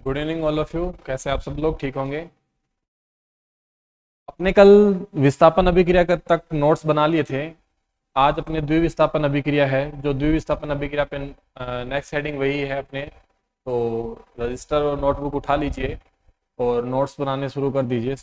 Good evening all of you. कैसे आप सब लोग? ठीक होंगे। अपने कल विस्थापन अभिक्रिया तक नोट्स बना लिए थे। आज अपने द्विविस्थापन अभिक्रिया है। जो द्विविस्थापन अभिक्रिया पे नेक्स्ट हेडिंग वही है अपने। तो रजिस्टर और नोटबुक उठा लीजिए और नोट्स बनाने शुरू कर दीजिए।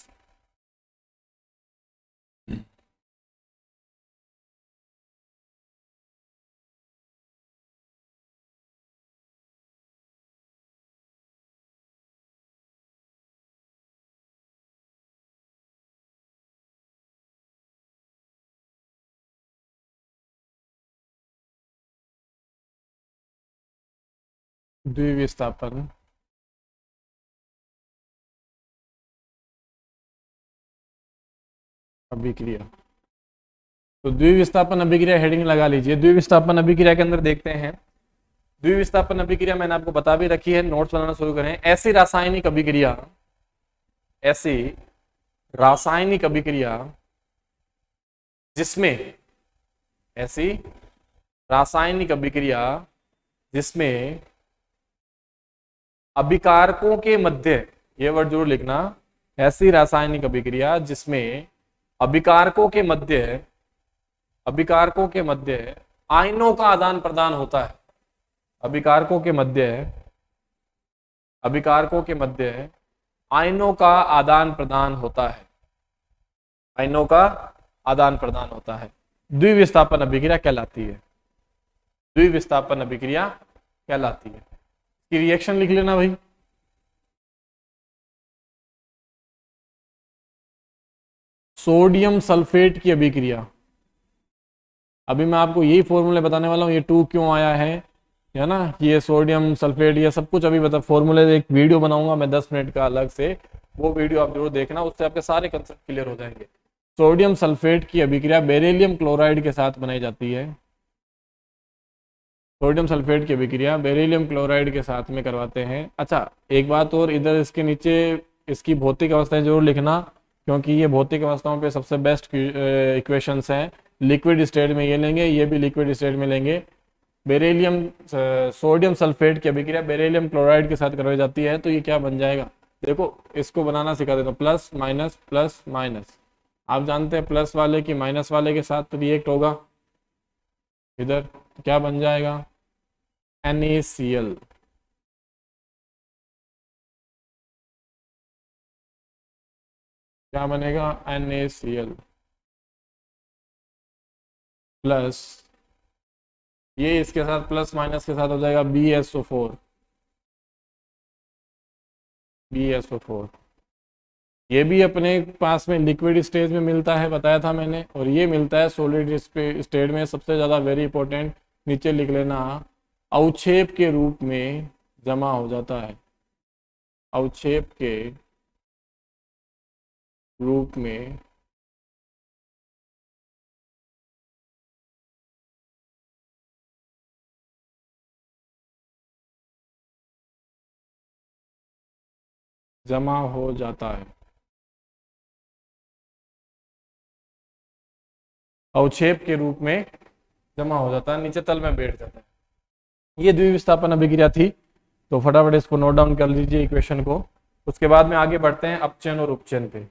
द्विविस्थापन अभिक्रिया। तो द्विविस्थापन अभिक्रिया हेडिंग लगा लीजिए। द्विविस्थापन अभिक्रिया के अंदर देखते हैं। द्विविस्थापन अभिक्रिया मैंने आपको बता भी रखी है। नोट्स बनाना शुरू करें। ऐसी रासायनिक अभिक्रिया, ऐसी रासायनिक अभिक्रिया जिसमें, ऐसी रासायनिक अभिक्रिया जिसमें अभिकारकों के मध्य, ये वर्ड जरूर लिखना, ऐसी रासायनिक अभिक्रिया जिसमें अभिकारकों के मध्य, अभिकारकों के मध्य आयनों का आदान प्रदान होता है। अभिकारकों के मध्य, अभिकारकों के मध्य आयनों का आदान प्रदान होता है। आयनों का आदान प्रदान होता है। द्विविस्थापन अभिक्रिया कहलाती है। द्विविस्थापन अभिक्रिया कहलाती है। इसकी रिएक्शन लिख लेना भाई। सोडियम सल्फेट की अभिक्रिया। अभी मैं आपको यही फॉर्मूले बताने वाला हूँ। ये 2 क्यों आया है ना, ये सोडियम सल्फेट, ये सब कुछ अभी बता। फॉर्मूले एक वीडियो बनाऊंगा मैं 10 मिनट का अलग से, वो वीडियो आप जरूर देखना, उससे आपके सारे कंसेप्ट क्लियर हो जाएंगे। सोडियम सल्फेट की अभिक्रिया बेरिलियम क्लोराइड के साथ बनाई जाती है। सोडियम सल्फेट की अभिक्रिया बेरिलियम क्लोराइड के साथ में करवाते हैं। अच्छा, एक बात और, इधर इसके नीचे इसकी भौतिक अवस्थाएं जरूर लिखना, क्योंकि ये भौतिक अवस्थाओं पे सबसे बेस्ट इक्वेशंस हैं। लिक्विड स्टेट में ये लेंगे, ये भी लिक्विड स्टेट में लेंगे। बेरिलियम सोडियम सल्फेट की अभिक्रिया बेरिलियम क्लोराइड के साथ करवाई जाती है। तो ये क्या बन जाएगा, देखो इसको बनाना सिखा देता हूँ। प्लस माइनस प्लस माइनस, आप जानते हैं प्लस वाले की माइनस वाले के साथ रिएक्ट होगा। इधर तो क्या बन जाएगा, NaCl। क्या बनेगा, NaCl प्लस, ये इसके साथ प्लस माइनस के साथ हो जाएगा BSO4। BSO4 ये भी अपने पास में लिक्विड स्टेज में मिलता है, बताया था मैंने, और ये मिलता है सॉलिड स्टेट में। सबसे ज़्यादा वेरी इंपॉर्टेंट, नीचे लिख लेना, अवक्षेप के रूप में जमा हो जाता है। अवक्षेप के रूप में जमा हो जाता है। अवक्षेप के रूप में जमा हो जाता है, नीचे तल में बैठ जाता है। ये द्विविस्थापन अभिक्रिया थी। तो फटाफट इसको नोट डाउन कर लीजिए इक्वेशन को। उसके बाद में आगे बढ़ते हैं अपचयन और उपचयन पे।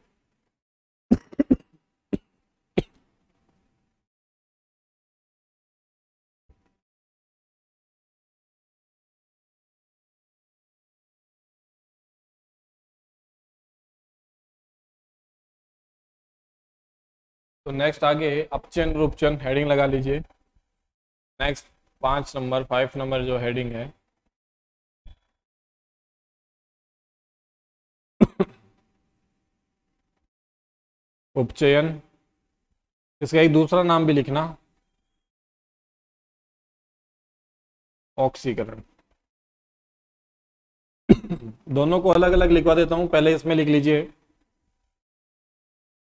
तो नेक्स्ट आगे अपचयन और उपचयन हेडिंग लगा लीजिए। नेक्स्ट 5 नंबर 5 नंबर जो हेडिंग है, उपचयन। इसका एक दूसरा नाम भी लिखना, ऑक्सीकरण। दोनों को अलग अलग लिखवा देता हूं, पहले इसमें लिख लीजिए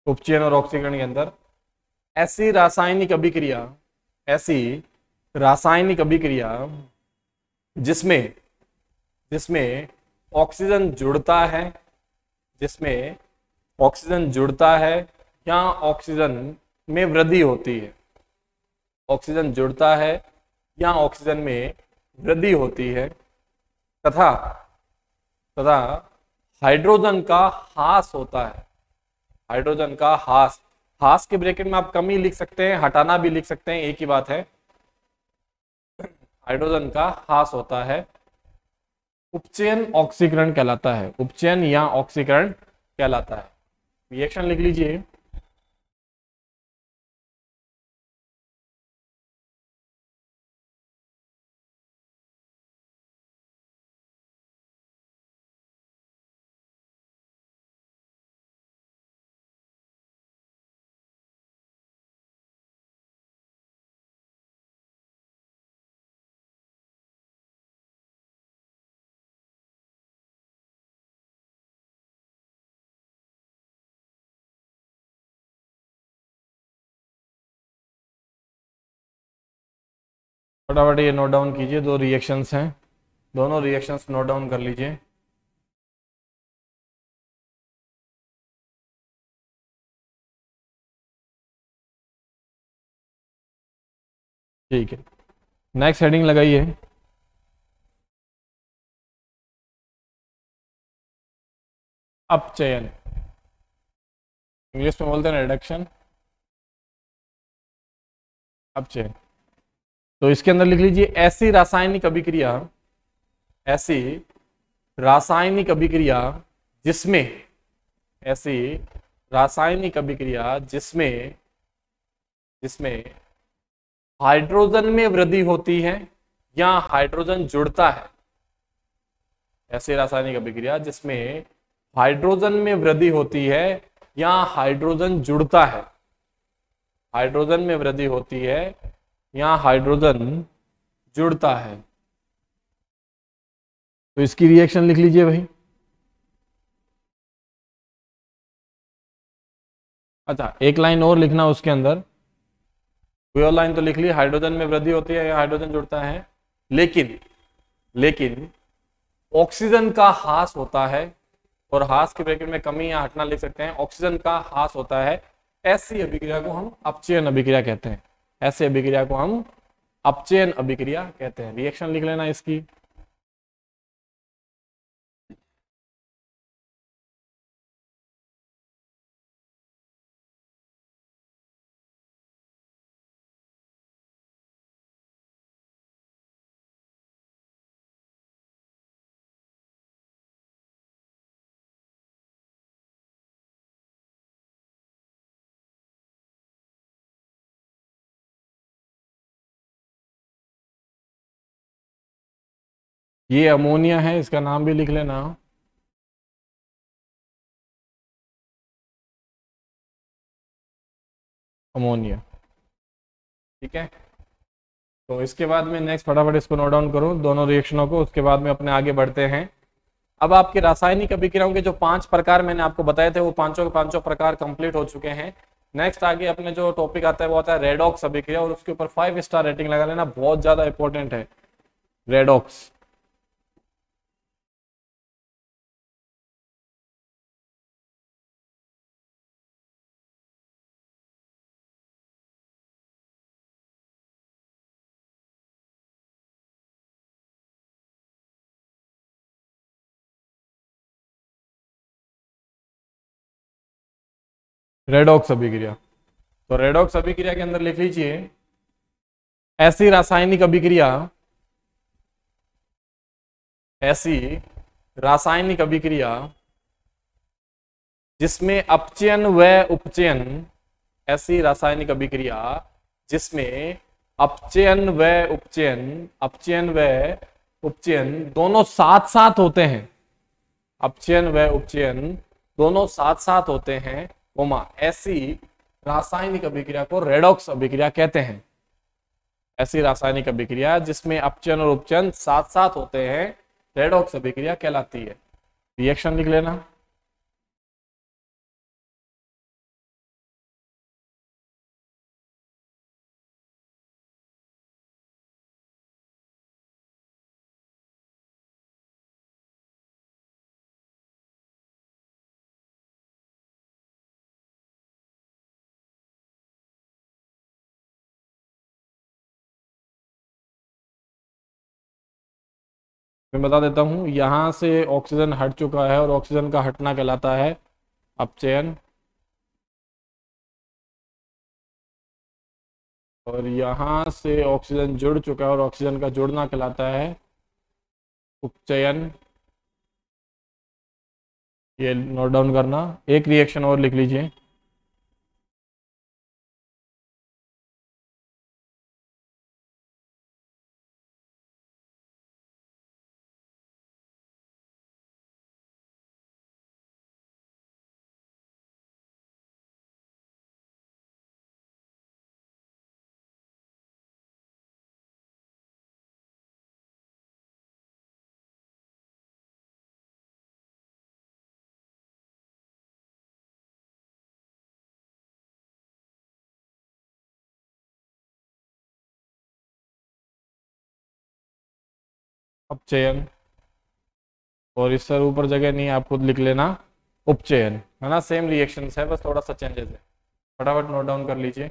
उपचयन और ऑक्सीकरण के अंदर। ऐसी रासायनिक अभिक्रिया, ऐसी रासायनिक अभिक्रिया जिसमें, जिसमें ऑक्सीजन जुड़ता है, जिसमें ऑक्सीजन जुड़ता है या ऑक्सीजन में वृद्धि होती है। ऑक्सीजन जुड़ता है या ऑक्सीजन में वृद्धि होती है, तथा तथा हाइड्रोजन का हास होता है। हाइड्रोजन का हास, हास के ब्रैकेट में आप कमी लिख सकते हैं, हटाना भी लिख सकते हैं, एक ही बात है। हाइड्रोजन का हास होता है, उपचयन ऑक्सीकरण कहलाता है, उपचयन या ऑक्सीकरण कहलाता है। रिएक्शन लिख लीजिए। फटाफट ये नोट डाउन कीजिए, दो रिएक्शंस हैं, दोनों रिएक्शंस नोट डाउन कर लीजिए। ठीक है, नेक्स्ट हेडिंग लगाइए। अपचयन, इंग्लिश में बोलते हैं रिडक्शन, अपचयन। तो इसके अंदर लिख लीजिए, ऐसी रासायनिक अभिक्रिया, ऐसी रासायनिक अभिक्रिया जिसमें, ऐसी रासायनिक अभिक्रिया जिसमें, जिसमें हाइड्रोजन में वृद्धि होती है या हाइड्रोजन जुड़ता है। ऐसी रासायनिक अभिक्रिया जिसमें हाइड्रोजन में वृद्धि होती है या हाइड्रोजन जुड़ता है। हाइड्रोजन में वृद्धि होती है या हाइड्रोजन जुड़ता है। तो इसकी रिएक्शन लिख लीजिए भाई। अच्छा, एक लाइन और लिखना उसके अंदर, कोई और लाइन तो लिख ली, हाइड्रोजन में वृद्धि होती है या हाइड्रोजन जुड़ता है, लेकिन लेकिन ऑक्सीजन का ह्रास होता है, और ह्रास के ब्रैकेट में कमी या हटना लिख सकते हैं, ऑक्सीजन का ह्रास होता है। ऐसी अभिक्रिया को हम अपचयन अभिक्रिया कहते हैं। ऐसी अभिक्रिया को हम अपचयन अभिक्रिया कहते हैं। रिएक्शन लिख लेना इसकी। ये अमोनिया है, इसका नाम भी लिख लेना। अमोनिया, ठीक है। तो इसके बाद में नेक्स्ट, फटाफट इसको नोट डाउन करो दोनों रिएक्शनों को, उसके बाद में अपने आगे बढ़ते हैं। अब आपके रासायनिक अभिक्रियाओं के जो 5 प्रकार मैंने आपको बताए थे, वो पांचों के पांचों प्रकार कंप्लीट हो चुके हैं। नेक्स्ट आगे अपने जो टॉपिक आता है वो आता है रेडॉक्स अभिक्रिया, और उसके ऊपर 5 स्टार रेटिंग लगा लेना, बहुत ज्यादा इंपॉर्टेंट है रेडॉक्स। रेडॉक्स अभिक्रिया, तो रेडॉक्स अभिक्रिया के अंदर लिख लीजिए, ऐसी रासायनिक अभिक्रिया, ऐसी रासायनिक अभिक्रिया जिसमें अपचयन व उपचयन, ऐसी रासायनिक अभिक्रिया जिसमें अपचयन व उपचयन, अपचयन व उपचयन दोनों साथ साथ होते हैं, अपचयन व उपचयन दोनों साथ साथ होते हैं, कोमा, ऐसी रासायनिक अभिक्रिया को रेडॉक्स अभिक्रिया कहते हैं। ऐसी रासायनिक अभिक्रिया जिसमें अपचयन और उपचयन साथ साथ होते हैं, रेडॉक्स अभिक्रिया कहलाती है। रिएक्शन लिख लेना। मैं बता देता हूँ, यहाँ से ऑक्सीजन हट चुका है और ऑक्सीजन का हटना कहलाता है अपचयन, और यहाँ से ऑक्सीजन जुड़ चुका है और ऑक्सीजन का जुड़ना कहलाता है उपचयन। ये नोट डाउन करना। एक रिएक्शन और लिख लीजिए। अपचयन, और इस सर ऊपर जगह नहीं है, आप खुद लिख लेना उपचयन, है ना। सेम रिएक्शंस है, बस थोड़ा सा चेंजेस है। फटाफट नोट डाउन कर लीजिए।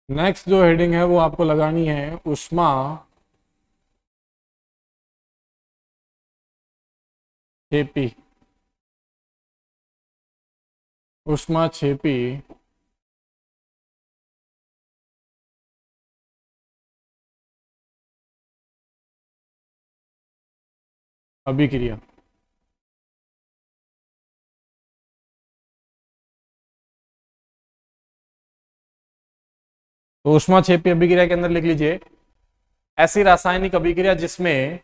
नेक्स्ट जो हेडिंग है वो आपको लगानी है ऊष्मा क्षेपी। ऊष्मा क्षेपी अभिक्रिया। तो ऊष्मा क्षेपी अभिक्रिया के अंदर लिख लीजिए, ऐसी रासायनिक अभिक्रिया जिसमें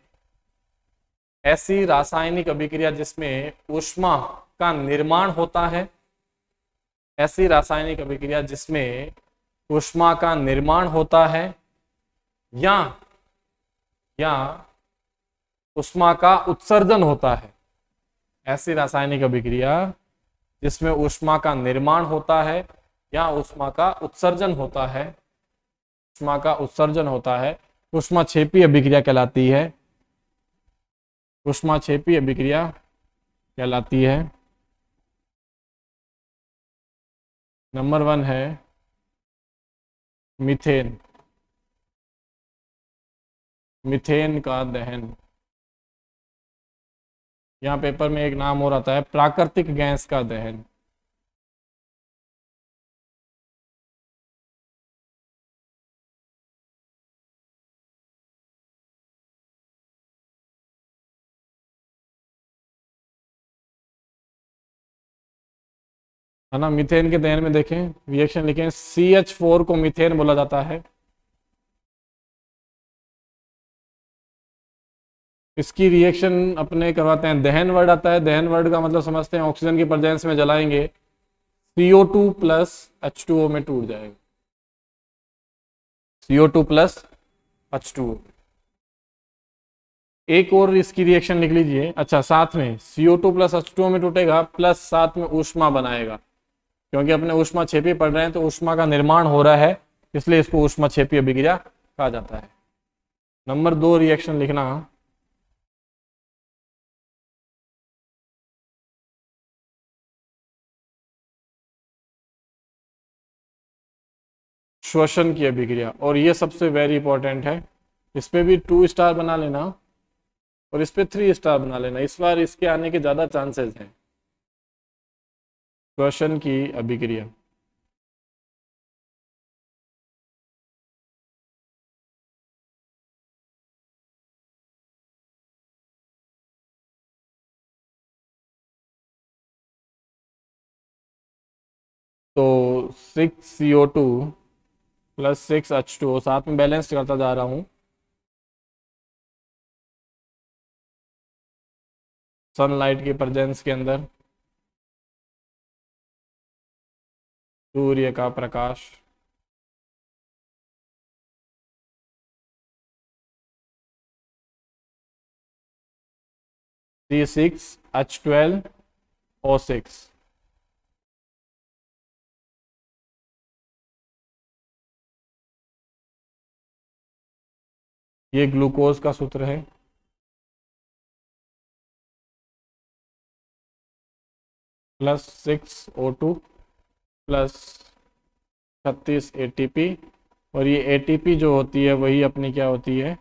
ऐसी रासायनिक अभिक्रिया जिसमें ऊष्मा का निर्माण होता है, ऐसी रासायनिक अभिक्रिया जिसमें ऊष्मा का निर्माण होता है या या ऊष्मा का उत्सर्जन होता है। ऐसी रासायनिक अभिक्रिया जिसमें ऊष्मा का निर्माण होता है या ऊष्मा का उत्सर्जन होता है, ऊष्मा का उत्सर्जन होता है, ऊष्माक्षेपी अभिक्रिया कहलाती है। ऊष्माक्षेपी अभिक्रिया कहलाती है। नंबर 1 है मीथेन, मीथेन का दहन। यहाँ पेपर में एक नाम और आता है प्राकृतिक गैस का दहन। है ना। मीथेन के दहन में देखें, रिएक्शन लिखें, CH4 को मीथेन बोला जाता है। इसकी रिएक्शन अपने करवाते हैं, दहन वर्ड आता है, दहन वर्ड का मतलब समझते हैं ऑक्सीजन की प्रेजेंस में जलाएंगे, CO2 प्लस H2O में टूट जाएगा। CO2 plus H2O। एक और इसकी रिएक्शन लिख लीजिए। अच्छा, साथ में CO2 प्लस H2O में टूटेगा, प्लस साथ में ऊष्मा बनाएगा, क्योंकि अपने ऊष्मा क्षेपी पढ़ रहे हैं तो ऊष्मा का निर्माण हो रहा है, इसलिए इसको ऊष्मा क्षेपी अभिक्रिया कहा जाता है। नंबर 2 रिएक्शन लिखना, श्वसन की अभिक्रिया, और ये सबसे वेरी इंपॉर्टेंट है। इस पे भी 2 स्टार बना लेना और इस पे 3 स्टार बना लेना, इस बार इसके आने के ज्यादा चांसेस हैं। श्वसन की अभिक्रिया। तो 6CO2 प्लस 6H2O, साथ में बैलेंस करता जा रहा हूं, सनलाइट की प्रेजेंस के अंदर, सूर्य का प्रकाश, C6H12O6। ये ग्लूकोज का सूत्र है। +6O2 plus 36 ATP। और ये ATP जो होती है वही अपनी क्या होती है,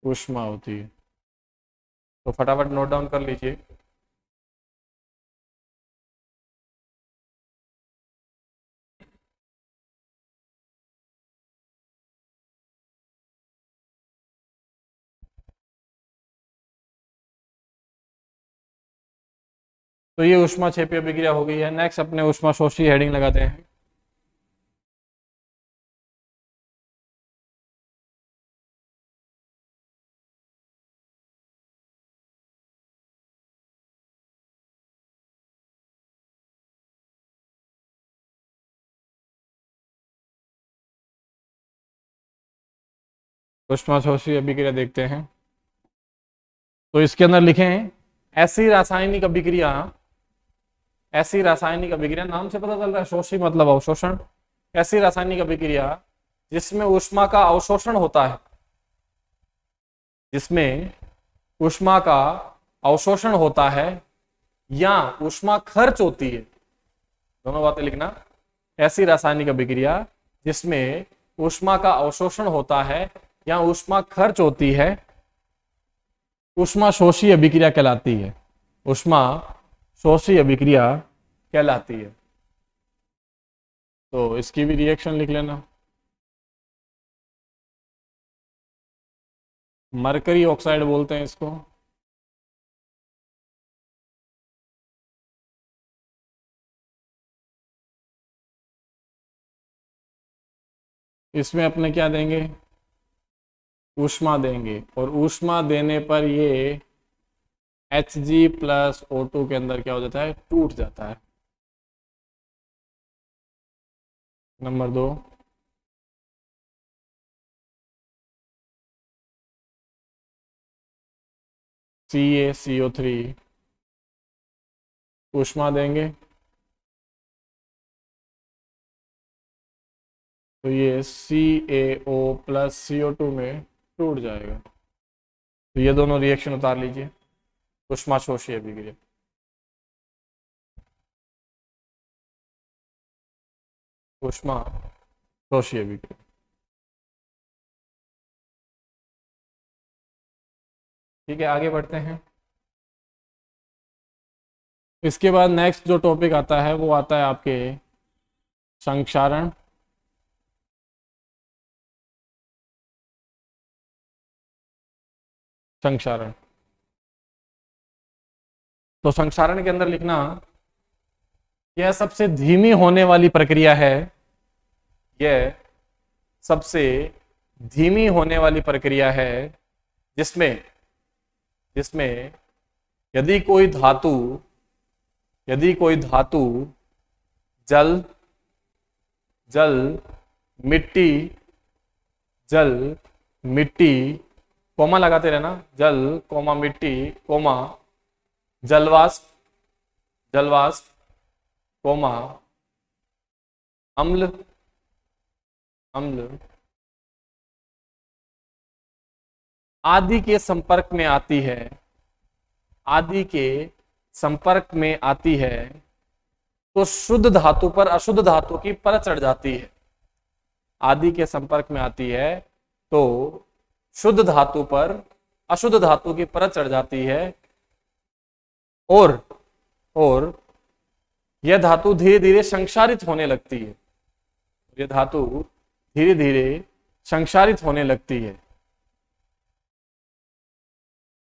ऊष्मा होती है। तो फटाफट नोट डाउन कर लीजिए। तो ये ऊष्मा क्षेपीय अभिक्रिया हो गई है। नेक्स्ट अपने ऊष्मा शोषी हेडिंग लगाते हैं। ऊष्मा शोषी अभिक्रिया देखते हैं। तो इसके अंदर लिखे हैं ऐसी रासायनिक अभिक्रिया, ऐसी रासायनिक अभिक्रिया, नाम से पता चल रहा है शोषी मतलब अवशोषण। ऐसी रासायनिक अभिक्रिया जिसमें ऊष्मा का अवशोषण होता है, जिसमें ऊष्मा का अवशोषण होता है या ऊष्मा खर्च होती है। दोनों बातें लिखना। ऐसी रासायनिक अभिक्रिया जिसमें ऊष्मा का अवशोषण होता है या ऊष्मा खर्च होती है, ऊष्मा शोषी अभिक्रिया कहलाती है। ऊष्मा शोषी अभिक्रिया कहलाती है। तो इसकी भी रिएक्शन लिख लेना। मरकरी ऑक्साइड बोलते हैं इसको। इसमें अपने क्या देंगे, ऊष्मा देंगे। और ऊष्मा देने पर ये Hg+O2 के अंदर क्या हो जाता है, टूट जाता है। नंबर 2, CaCO3 ऊष्मा देंगे तो ये CaO+CO2 में टूट जाएगा। तो ये दोनों रिएक्शन उतार लीजिए। ऊष्मा शोषी अभिक्रिया। ऊष्मा शोषी अभिक्रिया। ठीक है, आगे बढ़ते हैं। इसके बाद नेक्स्ट जो टॉपिक आता है वो आता है आपके संक्षारण। संक्षारण। तो संक्षारण के अंदर लिखना, यह सबसे धीमी होने वाली प्रक्रिया है। यह सबसे धीमी होने वाली प्रक्रिया है जिसमें जिसमें यदि कोई धातु, यदि कोई धातु जल, जल मिट्टी, जल मिट्टी, कोमा लगाते रहना, जल कोमा मिट्टी कोमा जलवाष्प, जलवाष्प कोमा अम्ल, अम्ल आदि के संपर्क में आती है, आदि के संपर्क में आती है, तो शुद्ध धातु पर अशुद्ध धातु की परत चढ़ जाती है। आदि के संपर्क में आती है तो शुद्ध धातु पर अशुद्ध धातु की परत चढ़ जाती है। और यह धातु धीरे धीरे संक्षारित होने लगती है। यह धातु धीरे धीरे संक्षारित होने लगती है,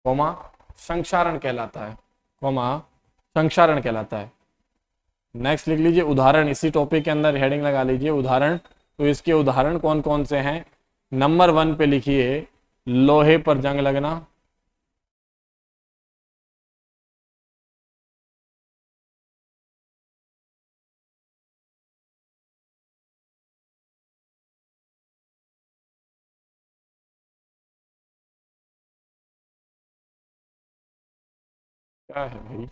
कोमा संक्षारण कहलाता है, कोमा संक्षारण कहलाता है। नेक्स्ट लिख लीजिए उदाहरण। इसी टॉपिक के अंदर हेडिंग लगा लीजिए उदाहरण। तो इसके उदाहरण कौन कौन से हैं। नंबर 1 पे लिखिए लोहे पर जंग लगना। क्या है भाई?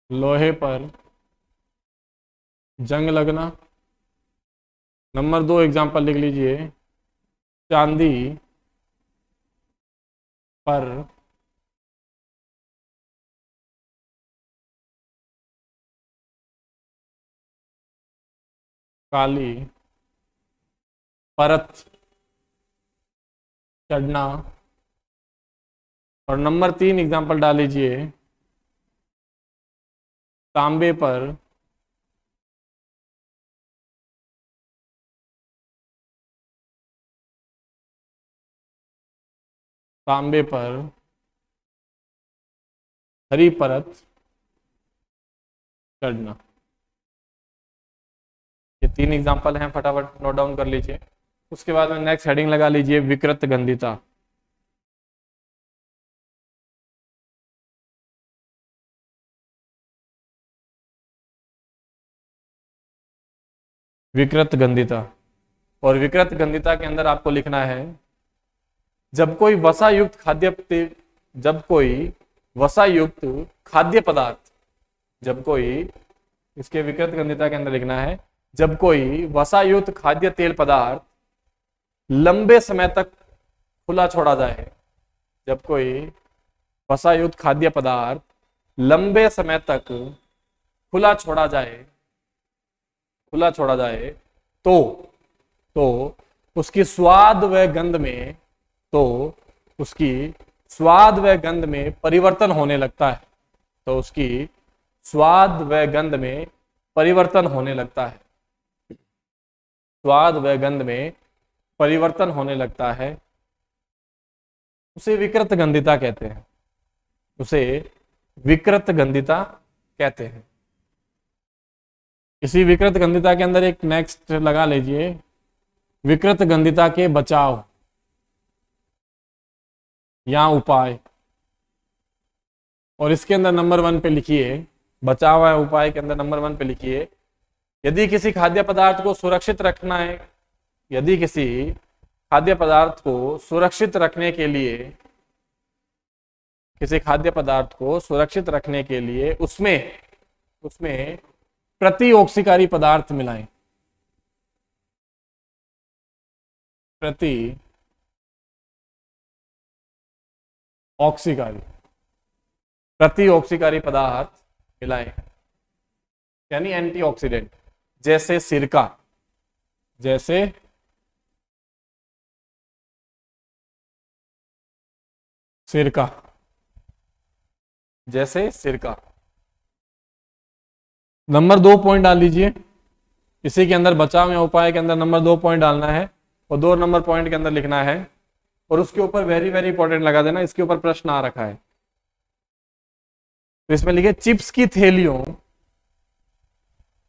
लोहे पर जंग लगना। नंबर 2 एग्जाम्पल लिख लीजिए। चांदी पर काली परत चढ़ना। और नंबर 3 एग्जाम्पल डाल लीजिए। तांबे पर तांबे पर हरी परत चढ़ना। ये 3 एग्जाम्पल हैं, फटाफट नोट डाउन कर लीजिए। उसके बाद में नेक्स्ट हेडिंग लगा लीजिए, विकृत गंधिता। विकृत गंधिता। और विकृत गंधिता के अंदर आपको लिखना है, जब कोई वसा युक्त जब कोई वसा युक्त खाद्य पदार्थ, जब कोई, इसके विकृत गंधिता के अंदर लिखना है, जब कोई वसा युक्त खाद्य तेल पदार्थ लंबे समय तक खुला छोड़ा जाए, जब कोई वसा युक्त खाद्य पदार्थ लंबे समय तक खुला छोड़ा जाए, खुला छोड़ा जाए तो उसकी स्वाद व गंध में, तो उसकी स्वाद व गंध में परिवर्तन होने लगता है, तो उसकी स्वाद व गंध में परिवर्तन होने लगता है, स्वाद व गंध में परिवर्तन होने लगता है। उसे विकृत गंधिता कहते हैं, उसे विकृत गंधिता कहते हैं। इसी विकृत गंधिता के अंदर एक नेक्स्ट लगा लीजिए, विकृत गंधिता के बचाव या उपाय। और इसके अंदर नंबर 1 पे लिखिए, बचाव या उपाय के अंदर नंबर 1 पे लिखिए, यदि किसी खाद्य पदार्थ को सुरक्षित रखना है, यदि किसी खाद्य पदार्थ को सुरक्षित रखने के लिए, किसी खाद्य पदार्थ को सुरक्षित रखने के लिए उसमें प्रतिऑक्सीकारी पदार्थ मिलाएं, प्रति ऑक्सीकारी, प्रतिऑक्सीकारी पदार्थ मिलाएं, यानी एंटीऑक्सीडेंट, जैसे सिरका, जैसे सिरका, जैसे सिरका। नंबर 2 पॉइंट डाल लीजिए, इसी के अंदर बचाव या उपाय के अंदर नंबर 2 पॉइंट डालना है और 2 नंबर पॉइंट के अंदर लिखना है, और उसके ऊपर वेरी वेरी इंपॉर्टेंट लगा देना, इसके ऊपर प्रश्न आ रखा है। तो इसमें लिखे, चिप्स की थैलियों,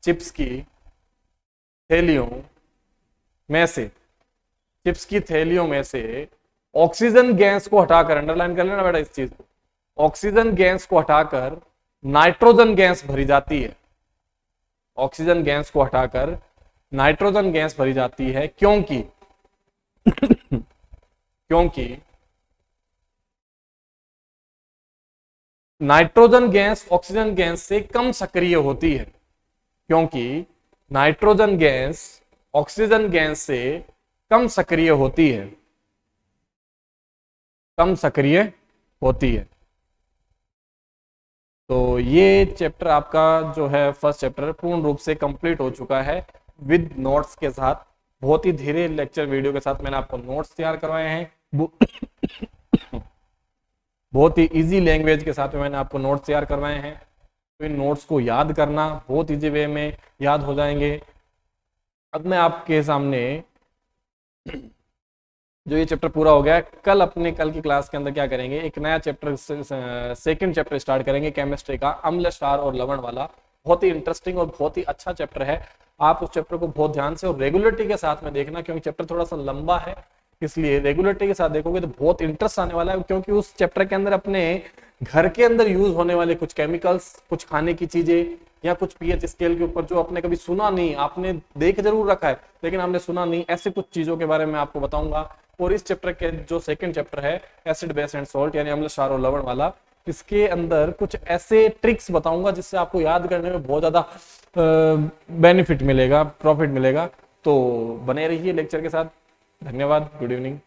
चिप्स की थैलियों में से, चिप्स की थैलियों में से ऑक्सीजन गैस को हटाकर, अंडरलाइन कर लेना बेटा इस चीज को, ऑक्सीजन गैस को हटाकर नाइट्रोजन गैस भरी जाती है, ऑक्सीजन गैस को हटाकर नाइट्रोजन गैस भरी जाती है, क्योंकि क्योंकि नाइट्रोजन गैस ऑक्सीजन गैस से कम सक्रिय होती है, क्योंकि नाइट्रोजन गैस ऑक्सीजन गैस से कम सक्रिय होती है, कम सक्रिय होती है। तो ये चैप्टर आपका जो है फर्स्ट चैप्टर पूर्ण रूप से कंप्लीट हो चुका है विद नोट्स के साथ। बहुत ही धीरे लेक्चर वीडियो के साथ मैंने आपको नोट्स तैयार करवाए हैं, बहुत ही इजी लैंग्वेज के साथ में मैंने आपको नोट्स तैयार करवाए हैं। तो इन नोट्स को याद करना, बहुत इजी वे में याद हो जाएंगे। अब मैं आपके सामने, जो ये चैप्टर पूरा हो गया, कल की क्लास के अंदर क्या करेंगे, एक नया चैप्टर, सेकंड चैप्टर स्टार्ट करेंगे केमिस्ट्री का, अम्ल, क्षार और लवण वाला। बहुत ही इंटरेस्टिंग और बहुत ही अच्छा चैप्टर है। आप उस चैप्टर को बहुत ध्यान से और रेगुलरिटी के साथ में देखना, क्योंकि चैप्टर थोड़ा सा लंबा है, इसलिए रेगुलरिटी के साथ देखोगे तो बहुत इंटरेस्ट आने वाला है। क्योंकि उस चैप्टर के अंदर अपने घर के अंदर यूज होने वाले कुछ केमिकल्स, कुछ खाने की चीजें या कुछ पीएच स्केल के ऊपर जो आपने कभी सुना नहीं, आपने देख जरूर रखा है लेकिन आपने सुना नहीं, ऐसे कुछ चीजों के बारे में आपको बताऊंगा और इस चैप्टर के जो सेकंड चैप्टर है एसिड बेस एंड सॉल्ट यानी अम्ल क्षार और लवण वाला, इसके अंदर कुछ ऐसे ट्रिक्स बताऊंगा जिससे आपको याद करने में बहुत ज्यादा बेनिफिट मिलेगा, प्रॉफिट मिलेगा। तो बने रहिए लेक्चर के साथ। धन्यवाद। Good evening.